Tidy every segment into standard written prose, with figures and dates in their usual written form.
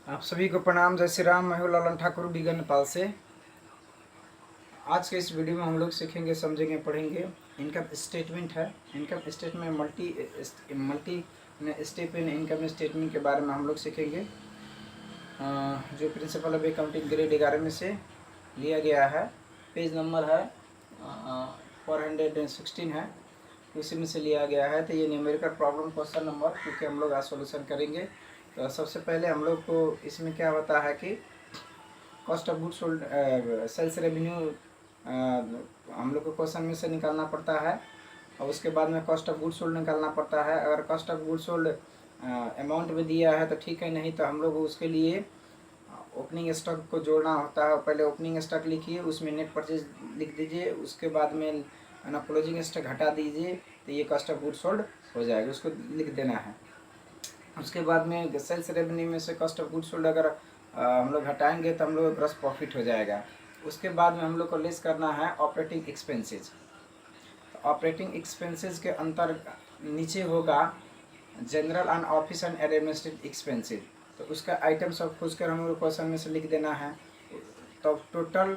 आप सभी को प्रणाम। जय श्री राम। मैं हूँ ललन ठाकुर बिगन नेपाल से। आज के इस वीडियो में हम लोग सीखेंगे, समझेंगे, पढ़ेंगे इनकम स्टेटमेंट है। Income statement multi step in income statement के बारे में हम लोग सीखेंगे, जो प्रिंसिपल ऑफ अकाउंटिंग ग्रेड 11 में से लिया गया है। पेज नंबर है 416 है, उसी में से लिया गया है। तो ये न्यूमेरिकल प्रॉब्लम क्वेश्चन नंबर, क्योंकि हम लोग आज सोल्यूशन करेंगे। तो सबसे पहले हम लोग को इसमें क्या होता है कि cost of good sold, sales revenue हम लोग को क्वेश्चन में से निकालना पड़ता है, और उसके बाद में कॉस्ट ऑफ गुड सोल्ड निकालना पड़ता है। अगर cost of good sold amount में दिया है तो ठीक है, नहीं तो हम लोग उसके लिए ओपनिंग स्टॉक को जोड़ना होता है। पहले ओपनिंग स्टॉक लिखिए, उसमें नेट परचेज लिख दीजिए, उसके बाद में ना क्लोजिंग स्टॉक हटा दीजिए, तो ये कॉस्ट ऑफ गुड सोल्ड हो जाएगा, उसको लिख देना है। उसके बाद में सेल्स रेवेन्यू में से कॉस्ट ऑफ गुड सोल्ड अगर हम लोग हटाएंगे तो हम लोग ग्रॉस प्रॉफिट हो जाएगा। उसके बाद में हम लोग को लेस करना है ऑपरेटिंग एक्सपेंसेस। तो ऑपरेटिंग एक्सपेंसेस के अंतर नीचे होगा general and office and administrative expenses. तो उसका आइटम सब खोज कर हम लोग क्वेश्चन में से लिख देना है। तो total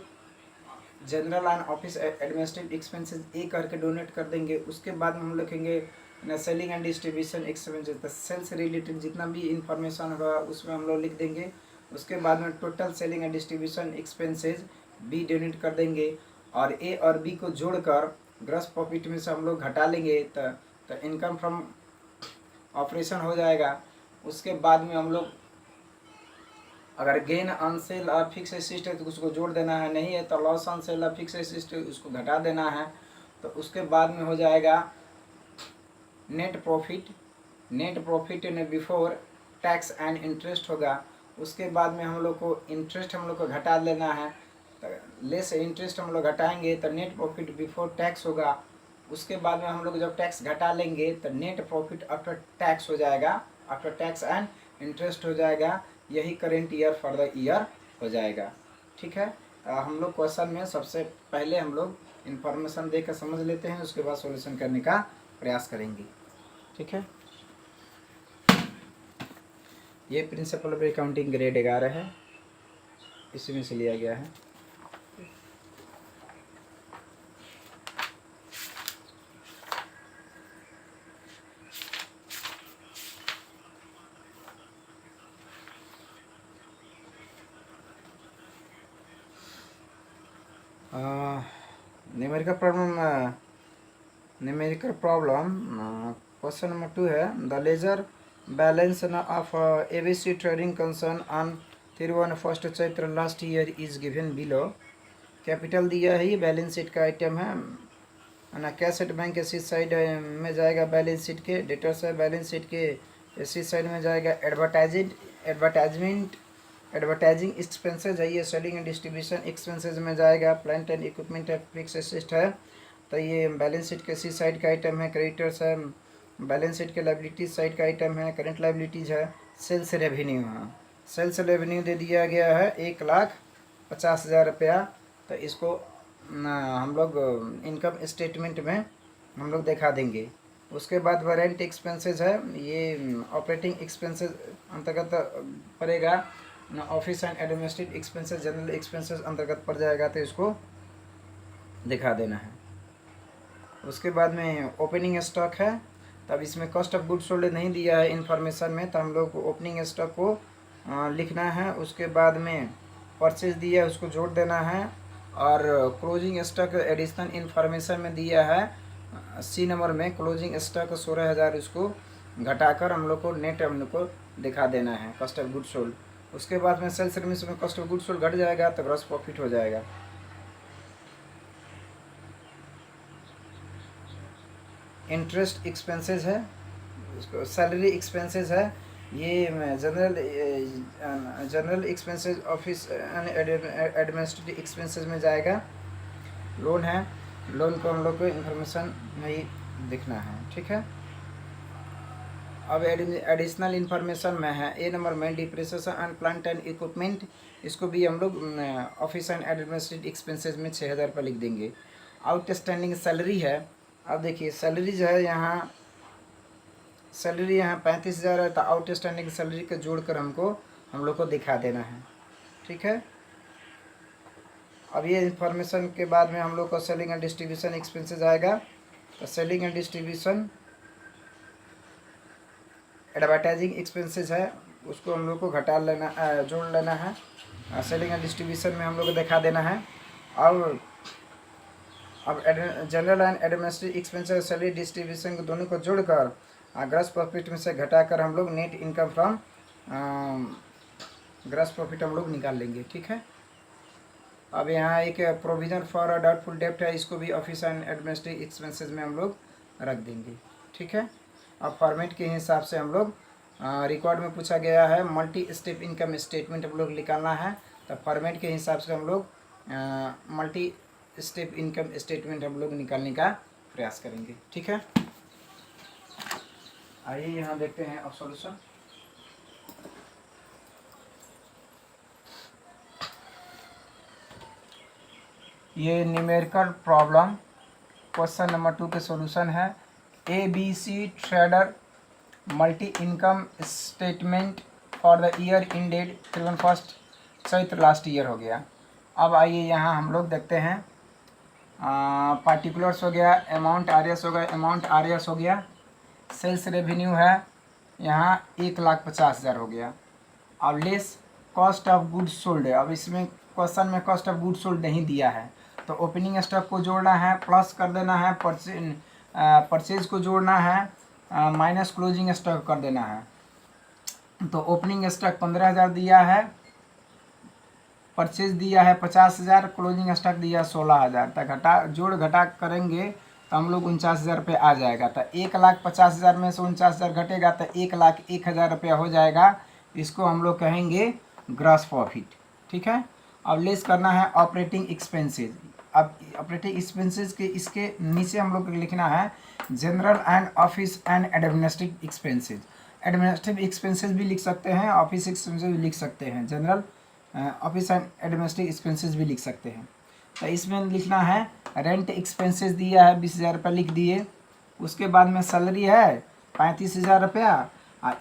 general and office administrative expenses A करके डोनेट कर देंगे। उसके बाद में हम लिखेंगे ना सेलिंग एंड डिस्ट्रीब्यूशन एक्सपेंसेस। तो सेल्स रिलेटेड जितना भी इंफॉर्मेशन होगा उसमें हम लोग लिख देंगे। उसके बाद में total selling and distribution expenses B denote कर देंगे, और ए और बी को जोड़कर ग्रॉस प्रॉफिट में से हम लोग घटा लेंगे, तो इनकम फ्रॉम ऑपरेशन हो जाएगा। उसके बाद में हम लोग अगर गेन ऑन सेल और फिक्स एसिस्ट है तो उसको जोड़ देना है, नहीं है तो लॉस ऑन सेल और फिक्स एसिस्ट है उसको घटा देना है। तो उसके बाद में हो जाएगा नेट प्रॉफिट। नेट प्रॉफिट ने बिफोर टैक्स एंड इंटरेस्ट होगा। उसके बाद में हम लोग को इंटरेस्ट हम लोग को घटा लेना है, तो लेस इंटरेस्ट हम लोग घटाएंगे तो नेट प्रॉफिट बिफोर टैक्स होगा। उसके बाद में हम लोग जब टैक्स घटा लेंगे तो नेट प्रॉफिट आफ्टर टैक्स हो जाएगा, आफ्टर टैक्स एंड इंटरेस्ट हो जाएगा। यही current year for the year हो जाएगा। ठीक है, हम लोग क्वेश्चन में सबसे पहले हम लोग इन्फॉर्मेशन देकर समझ लेते हैं, उसके बाद सॉल्यूशन करने का प्रयास करेंगे। ठीक है, ये प्रिंसिपल ऑफ अकाउंटिंग ग्रेड 11 है, इसी में से लिया गया है। न्यूमेरिकल प्रॉब्लम क्वेश्चन नंबर 2 है। The ledger balance of ABC trading concern on 31 Chaitra last year is given below. Capital दिया है, ये बैलेंस शीट का आइटम है ना। कैसेट बैंक के सी साइड में जाएगा बैलेंस शीट के, डेटर्स है बैलेंस शीट के सी साइड में जाएगा एडवर्टाइजिंग एक्सपेंसेज है, ये सेलिंग एंड डिस्ट्रीब्यूशन एक्सपेंसेज में जाएगा। प्लांट एंड इक्विपमेंट है, फिक्स एसेट है, तो ये बैलेंस शीट के सी साइड का आइटम है। क्रेडिटर्स है, बैलेंस शीट के लाइबिलिटीज साइड का आइटम है। करेंट लाइबिलिटीज है। सेल्स रेवेन्यू है, सेल्स रेवेन्यू दे दिया गया है 1,50,000 रुपया। तो इसको हम लोग इनकम स्टेटमेंट में हम लोग दिखा देंगे। उसके बाद वारंट एक्सपेंसेस है, ये ऑपरेटिंग एक्सपेंसेस अंतर्गत पड़ेगा। Office and administrative expenses general expenses अंतर्गत पड़ जाएगा, तो इसको दिखा देना है। उसके बाद में ओपनिंग स्टॉक है, तब इसमें कॉस्ट ऑफ गुड सोल्ड नहीं दिया है इन्फॉर्मेशन में, तो हम लोग को ओपनिंग स्टॉक को लिखना है। उसके बाद में परचेज दिया है, उसको जोड़ देना है। और क्लोजिंग स्टॉक एडिशनल इन्फॉर्मेशन में दिया है सी नंबर में, क्लोजिंग स्टॉक 16,000, उसको घटाकर हम लोग को नेट हम लोग को दिखा देना है कॉस्ट ऑफ गुड सोल्ड। उसके बाद में सेल्स रेवेन्यू में कॉस्ट ऑफ गुड सोल्ड घट जाएगा तो ग्रॉस प्रॉफिट हो जाएगा। इंटरेस्ट एक्सपेंसेस है, उसको सैलरी एक्सपेंसेस है, ये general expenses office administrative expenses में जाएगा। लोन है, लोन को हम लोग को इन्फॉर्मेशन नहीं दिखना है। ठीक है, अब एडिशनल इन्फॉर्मेशन में है ए नंबर में depreciation and plant and equipment, इसको भी हम लोग ऑफिस एंड एडमिनिस्ट्रेटिव एक्सपेंसेस में 6,000 रुपये लिख देंगे। आउटस्टैंडिंग सैलरी है, अब देखिए सैलरी जो है यहाँ 35,000 है, तो आउटस्टैंडिंग सैलरी को जोड़कर हमको हम लोग को दिखा देना है। ठीक है, अब ये इंफॉर्मेशन के बाद में हम लोग को सेलिंग एंड डिस्ट्रीब्यूशन एक्सपेंसेस आएगा। तो selling and distribution advertising expenses है, उसको हम लोग को घटा लेना, जोड़ लेना है। सेलिंग एंड डिस्ट्रीब्यूशन में हम लोग को दिखा देना है। और अब general and administrative expenses salary distribution को दोनों को जोड़कर ग्रॉस प्रॉफिट में से घटाकर हम लोग net income from gross profit हम लोग निकाल लेंगे। ठीक है, अब यहाँ एक प्रोविजन फॉर डाउटफुल डेप्ट है, इसको भी ऑफिस एंड एडमिनिस्ट्रेटिव एक्सपेंसेस में हम लोग रख देंगे। ठीक है, अब फॉर्मेट के हिसाब से हम लोग रिकॉर्ड में पूछा गया है मल्टी स्टेप इनकम स्टेटमेंट हम लोग निकालना है। तो फॉर्मेट के हिसाब से हम लोग मल्टी स्टेप इनकम स्टेटमेंट हम लोग निकालने का प्रयास करेंगे। ठीक है, आइए यहाँ देखते हैं अब सॉल्यूशन। ये न्यूमेरिकल प्रॉब्लम क्वेश्चन नंबर 2 के सॉल्यूशन है। ABC trader multi income statement for the year ended 31 Chaitra last year हो गया। अब आइए यहाँ हम लोग देखते हैं, पार्टिकुलर्स हो गया, अमाउंट आरएस हो गया, अमाउंट आरएस हो गया, सेल्स रेवेन्यू है यहाँ 1,50,000 हो गया। अब less cost of goods sold है। अब इसमें क्वेश्चन में कॉस्ट ऑफ गुड्स सोल्ड नहीं दिया है, तो ओपनिंग स्टॉक को जोड़ना है, प्लस कर देना है, परचेज को जोड़ना है, माइनस क्लोजिंग स्टॉक कर देना है। तो ओपनिंग स्टॉक 15,000 दिया है, परचेज दिया है 50,000, क्लोजिंग स्टॉक दिया 16,000। तो जोड़ घटा करेंगे तो हम लोग 49,000 रुपये आ जाएगा। तो 1,50,000 में से 49,000 घटेगा तो 1,01,000 रुपया हो जाएगा। इसको हम लोग कहेंगे ग्रॉस प्रॉफिट। ठीक है, अब लेस करना है ऑपरेटिंग एक्सपेंसेस। अब ऑपरेटिंग एक्सपेंसेस के इसके नीचे हम लोग को लिखना है general and office and administrative expenses. Administrative expenses भी लिख सकते हैं, ऑफिस एक्सपेंसेस भी लिख सकते हैं, general office and administrative expenses भी लिख सकते हैं। तो इसमें लिखना है रेंट एक्सपेंसेस दिया है 20,000 रुपये लिख दिए। उसके बाद में सैलरी है 35,000 रुपया,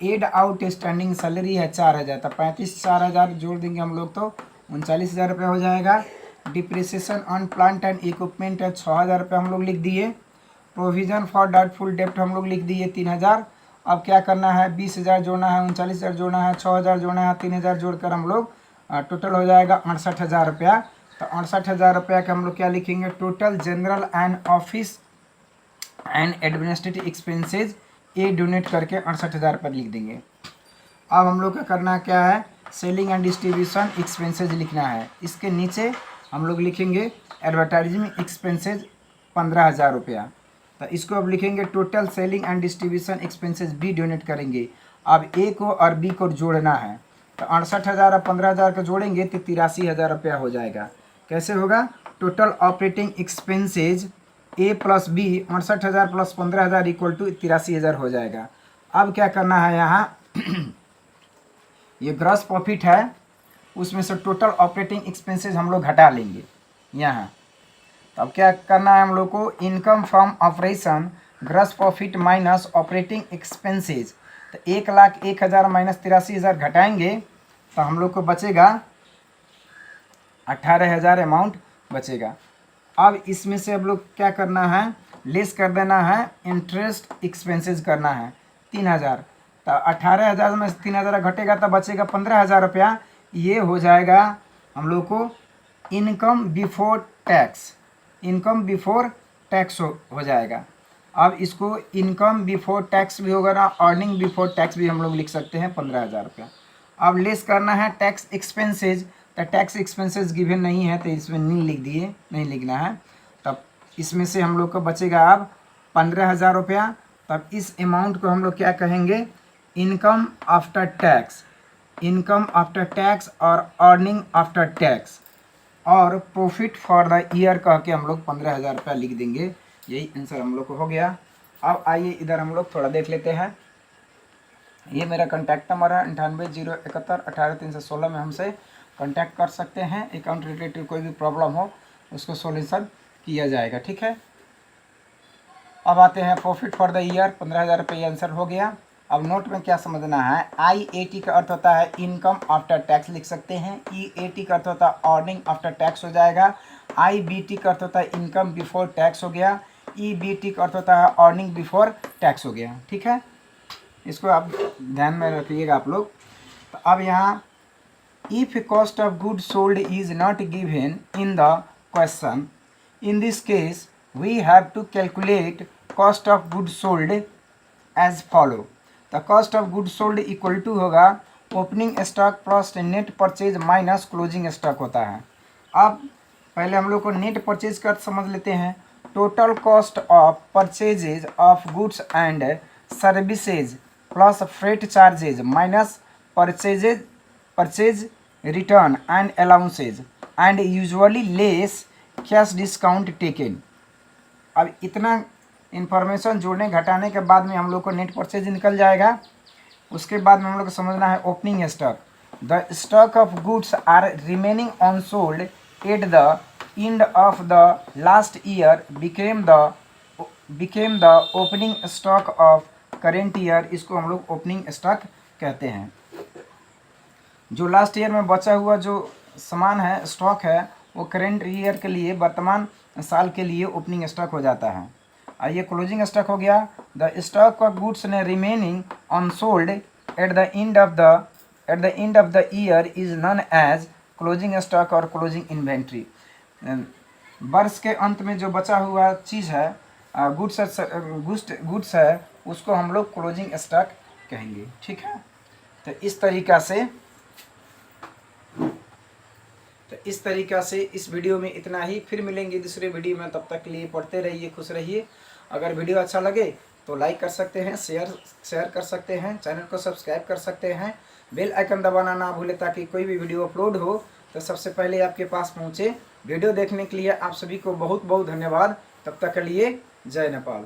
एड आउट स्टैंडिंग सैलरी है 4,000। तो 35 4,000 जोड़ देंगे हम लोग तो 39,000 रुपये हो जाएगा। Depreciation on plant and equipment है 6,000 रुपये हम लोग लिख दिए। प्रोविजन फॉर डाउटफुल डेप्ट हम लोग लिख दिए 3,000। अब क्या करना है 20,000 जोड़ना है, 39,000 जोड़ना है, 6,000 जोड़ना है, 3,000 जोड़कर हम लोग टोटल हो जाएगा 68,000 रुपया। तो 68,000 रुपया का हम लोग क्या लिखेंगे, total general and office and administrative expenses A donate करके 68,000 रुपये लिख देंगे। अब हम लोग का करना क्या है, सेलिंग एंड डिस्ट्रीब्यूशन एक्सपेंसेज लिखना है। इसके नीचे हम लोग लिखेंगे एडवर्टाइजिंग एक्सपेंसेज 15,000 रुपया। तो इसको अब लिखेंगे total selling and distribution expenses B denote करेंगे। अब ए को और बी को जोड़ना है, तो 68,000 और 15,000 को जोड़ेंगे तो 83,000 रुपया हो जाएगा। कैसे होगा, total operating expenses A plus B 68,000 plus 15,000 equal to 83,000 हो जाएगा। अब क्या करना है यहाँ ये ग्रॉस प्रॉफिट है, उसमें से टोटल ऑपरेटिंग एक्सपेंसेज हम लोग घटा लेंगे यहाँ। तो अब क्या करना है हम लोग को, income from operation gross profit minus operating expenses. तो 1,01,000 माइनस 83,000 घटाएंगे तो हम लोग को बचेगा 18,000 अमाउंट बचेगा। अब इसमें से अब लोग क्या करना है, लेस कर देना है, इंटरेस्ट एक्सपेंसेस करना है 3,000। तो 18,000 में 3,000 घटेगा तो बचेगा 15,000 रुपया। ये हो जाएगा हम लोग को income before tax, income before tax हो जाएगा। अब इसको इनकम बिफोर टैक्स भी होगा ना, अर्निंग बिफोर टैक्स भी हम लोग लिख सकते हैं 15,000 रुपया। अब लेस करना है टैक्स एक्सपेंसेज। तो टैक्स एक्सपेंसेस गिवन नहीं है तो इसमें नहीं लिख दिए, नहीं लिखना है। तब इसमें से हम लोग को बचेगा अब 15,000 रुपया। तब इस अमाउंट को हम लोग क्या कहेंगे, income after tax, income after tax और अर्निंग आफ्टर टैक्स और प्रॉफिट फॉर द ईयर कह के हम लोग 15,000 रुपया लिख देंगे। यही आंसर हम लोग को हो गया। अब आइए इधर हम लोग थोड़ा देख लेते हैं। ये मेरा कॉन्टैक्ट नंबर है 9801718316 में हमसे कांटेक्ट कर सकते हैं। अकाउंट रिलेटेड कोई भी प्रॉब्लम हो उसको सॉल्यूशन किया जाएगा। ठीक है, अब आते हैं प्रॉफिट फॉर द ईयर 15,000 रुपये आंसर हो गया। अब नोट में क्या समझना है, IAT का अर्थ होता है इनकम आफ्टर टैक्स लिख सकते हैं, EAT का अर्थ होता है अर्निंग आफ्टर टैक्स हो जाएगा, IBT का अर्थ होता है इनकम बिफोर टैक्स हो गया, EBT का अर्थ होता है अर्निंग बिफोर टैक्स हो गया। ठीक है, इसको आप ध्यान में रखिएगा आप लोग। तो अब यहाँ if cost of good sold is not given in the question, in this case we have to calculate cost of good sold as follow. The cost of good sold equal to होगा opening stock plus net purchase minus closing stock होता है। अब पहले हम लोग को net purchase का समझ लेते हैं। Total cost of purchases of goods and services plus freight charges minus purchase return and allowances and usually less cash discount taken. अब इतना इन्फॉर्मेशन जोड़ने घटाने के बाद में हम लोग को नेट परचेज निकल जाएगा। उसके बाद में हम लोग को समझना है opening stock. The stock of goods are remaining unsold at the end of the last year became the opening stock of current year. इसको हम लोग ओपनिंग स्टॉक कहते हैं। जो लास्ट ईयर में बचा हुआ जो सामान है, स्टॉक है, वो करेंट ईयर के लिए, वर्तमान साल के लिए ओपनिंग स्टॉक हो जाता है। और ये क्लोजिंग स्टॉक हो गया। द स्टॉक ऑफ गुड्स ने remaining unsold at the end of the year is known as closing stock और क्लोजिंग इन्वेंट्री। वर्ष के अंत में जो बचा हुआ चीज़ है, गुड्स है, उसको हम लोग क्लोजिंग स्टॉक कहेंगे। ठीक है, तो इस तरीक़ा से इस वीडियो में इतना ही। फिर मिलेंगे दूसरे वीडियो में, तब तक के लिए पढ़ते रहिए, खुश रहिए। अगर वीडियो अच्छा लगे तो लाइक कर सकते हैं, शेयर कर सकते हैं, चैनल को सब्सक्राइब कर सकते हैं, बेल आइकन दबाना ना भूलें ताकि कोई भी वीडियो अपलोड हो तो सबसे पहले आपके पास पहुँचे। वीडियो देखने के लिए आप सभी को बहुत बहुत धन्यवाद। तब तक के लिए जय नेपाल।